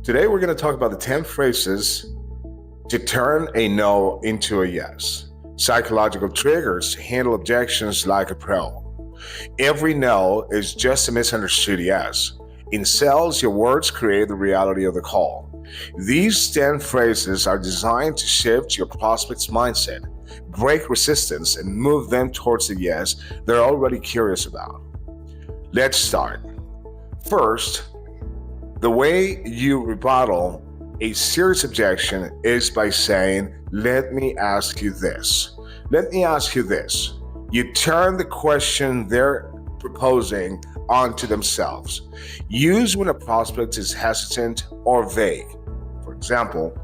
Today, we're going to talk about the 10 phrases to turn a no into a yes. Psychological triggers to handle objections like a pro. Every no is just a misunderstood yes. In sales, your words create the reality of the call. These 10 phrases are designed to shift your prospect's mindset, break resistance, and move them towards the yes they're already curious about. Let's start. First, the way you rebuttal a serious objection is by saying, let me ask you this. Let me ask you this. You turn the question they're proposing onto themselves. Use when a prospect is hesitant or vague. For example,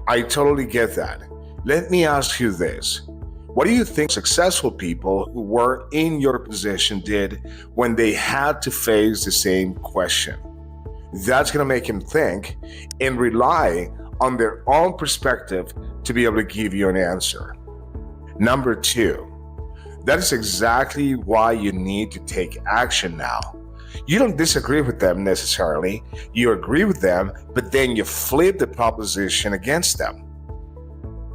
I totally get that. Let me ask you this. What do you think successful people who were in your position did when they had to face the same question? That's going to make him think and rely on their own perspective to be able to give you an answer. Number 2, that is exactly why you need to take action now. You don't disagree with them necessarily. You agree with them, but then you flip the proposition against them.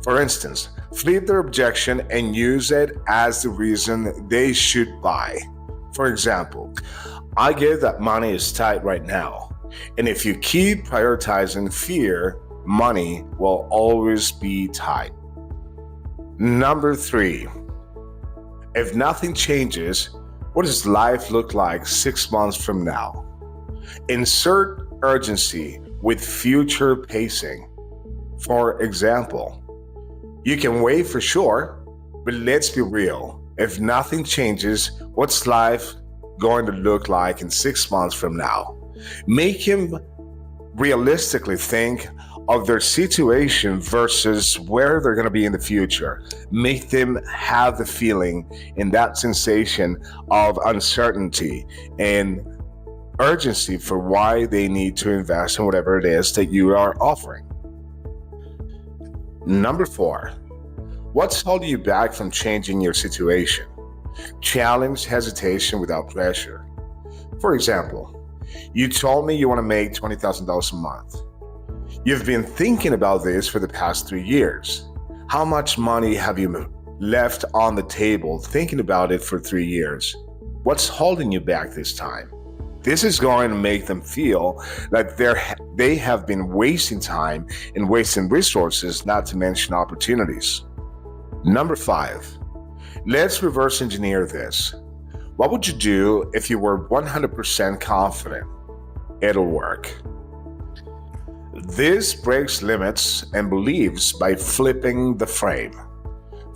For instance, flip their objection and use it as the reason they should buy. For example, I get that money is tight right now. And if you keep prioritizing fear, money will always be tight. Number 3, if nothing changes, what does life look like 6 months from now? Insert urgency with future pacing. For example, you can wait for sure, but let's be real. If nothing changes, what's life going to look like in 6 months from now? Make him realistically think of their situation versus where they're going to be in the future. Make them have the feeling and that sensation of uncertainty and urgency for why they need to invest in whatever it is that you are offering. Number 4, what's holding you back from changing your situation? Challenge hesitation without pressure. For example, you told me you want to make $20,000 a month. You've been thinking about this for the past 3 years. How much money have you left on the table thinking about it for 3 years? What's holding you back this time? This is going to make them feel like they have been wasting time and wasting resources, not to mention opportunities. Number 5, let's reverse engineer this. What would you do if you were 100% confident it'll work? This breaks limits and beliefs by flipping the frame.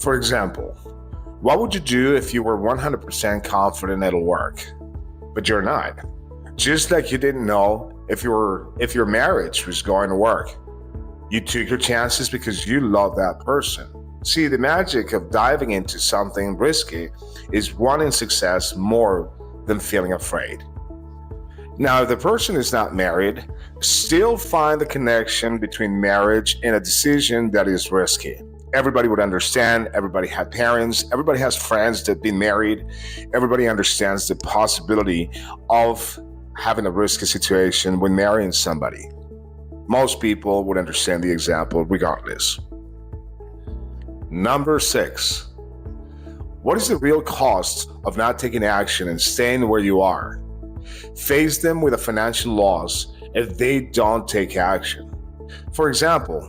For example, what would you do if you were 100% confident it'll work, but you're not? Just like you didn't know if your marriage was going to work. You took your chances because you love that person. See, the magic of diving into something risky is wanting success more than feeling afraid. Now, if the person is not married, still find the connection between marriage and a decision that is risky. Everybody would understand. Everybody had parents. Everybody has friends that have been married. Everybody understands the possibility of having a risky situation when marrying somebody. Most people would understand the example regardless. Number 6, what is the real cost of not taking action and staying where you are? Face them with a financial loss if they don't take action. For example,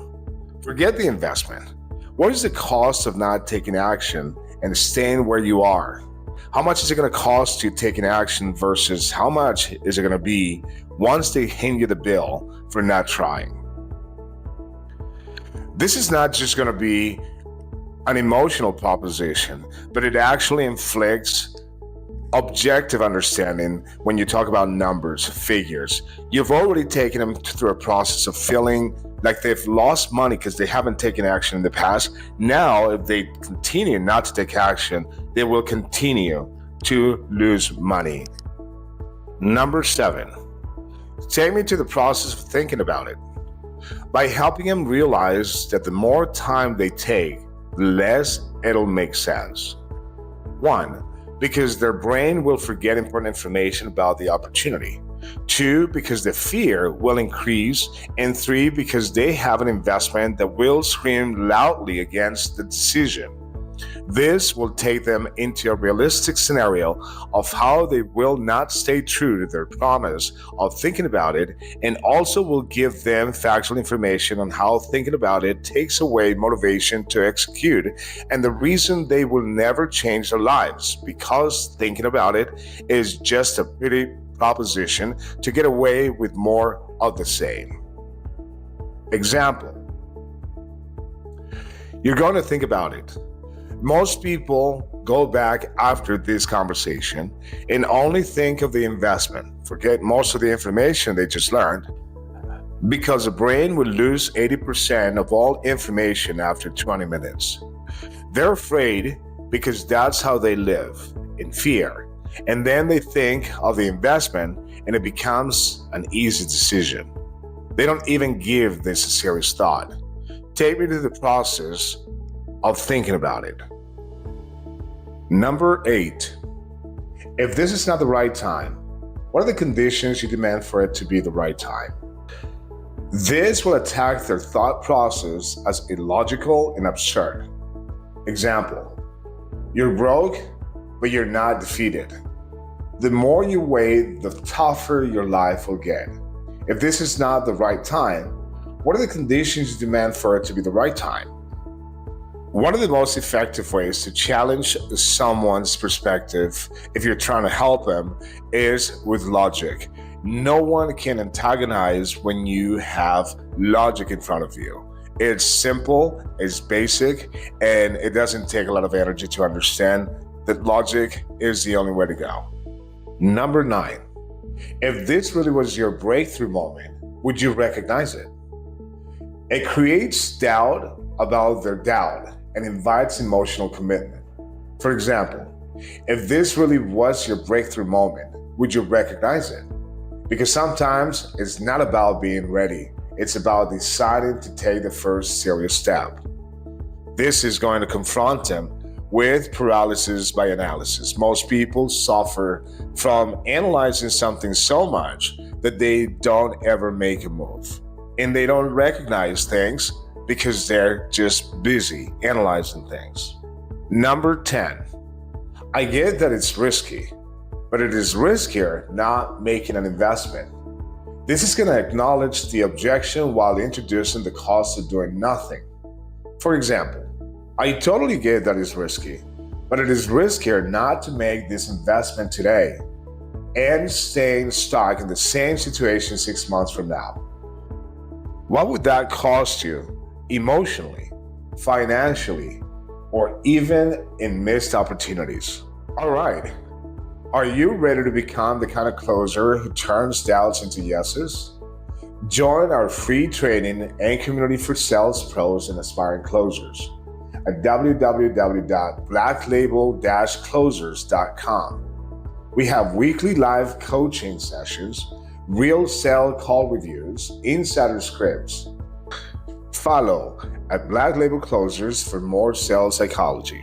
forget the investment. What is the cost of not taking action and staying where you are? How much is it going to cost you taking action versus how much is it going to be once they hand you the bill for not trying? This is not just going to be an emotional proposition, but it actually inflicts objective understanding when you talk about numbers, figures. You've already taken them through a process of feeling like they've lost money because they haven't taken action in the past. Now, if they continue not to take action, they will continue to lose money. Number 7, take me to the process of thinking about it. By helping them realize that the more time they take, the less it'll make sense. 1, because their brain will forget important information about the opportunity. 2, because the fear will increase, and 3, because they have an investment that will scream loudly against the decision. This will take them into a realistic scenario of how they will not stay true to their promise of thinking about it, and also will give them factual information on how thinking about it takes away motivation to execute and the reason they will never change their lives, because thinking about it is just a pretty proposition to get away with more of the same. Example: you're going to think about it. Most people go back after this conversation and only think of the investment, forget most of the information they just learned, because the brain will lose 80% of all information after 20 minutes. They're afraid because that's how they live, in fear. And then they think of the investment and it becomes an easy decision. They don't even give this a serious thought. Take me to the process of thinking about it. Number 8, if this is not the right time, what are the conditions you demand for it to be the right time? This will attack their thought process as illogical and absurd. Example: you're broke, but you're not defeated. The more you wait, the tougher your life will get. If this is not the right time, what are the conditions you demand for it to be the right time? One of the most effective ways to challenge someone's perspective, if you're trying to help them, is with logic. No one can antagonize when you have logic in front of you. It's simple, it's basic, and it doesn't take a lot of energy to understand that logic is the only way to go. Number 9, if this really was your breakthrough moment, would you recognize it? It creates doubt about their doubt and invites emotional commitment. For example, if this really was your breakthrough moment, would you recognize it? Because sometimes it's not about being ready, it's about deciding to take the first serious step. This is going to confront them with paralysis by analysis. Most people suffer from analyzing something so much that they don't ever make a move. And they don't recognize things because they're just busy analyzing things. Number 10, I get that it's risky, but it is riskier not making an investment. This is going to acknowledge the objection while introducing the cost of doing nothing. For example, I totally get that it's risky, but it is riskier not to make this investment today and staying stuck in the same situation 6 months from now. What would that cost you emotionally, financially, or even in missed opportunities? All right, are you ready to become the kind of closer who turns doubts into yeses? Join our free training and community for sales pros and aspiring closers at www.blacklabel-closers.com. We have weekly live coaching sessions, real sale call reviews, insider scripts. Follow at Black Label Closers for more sales psychology.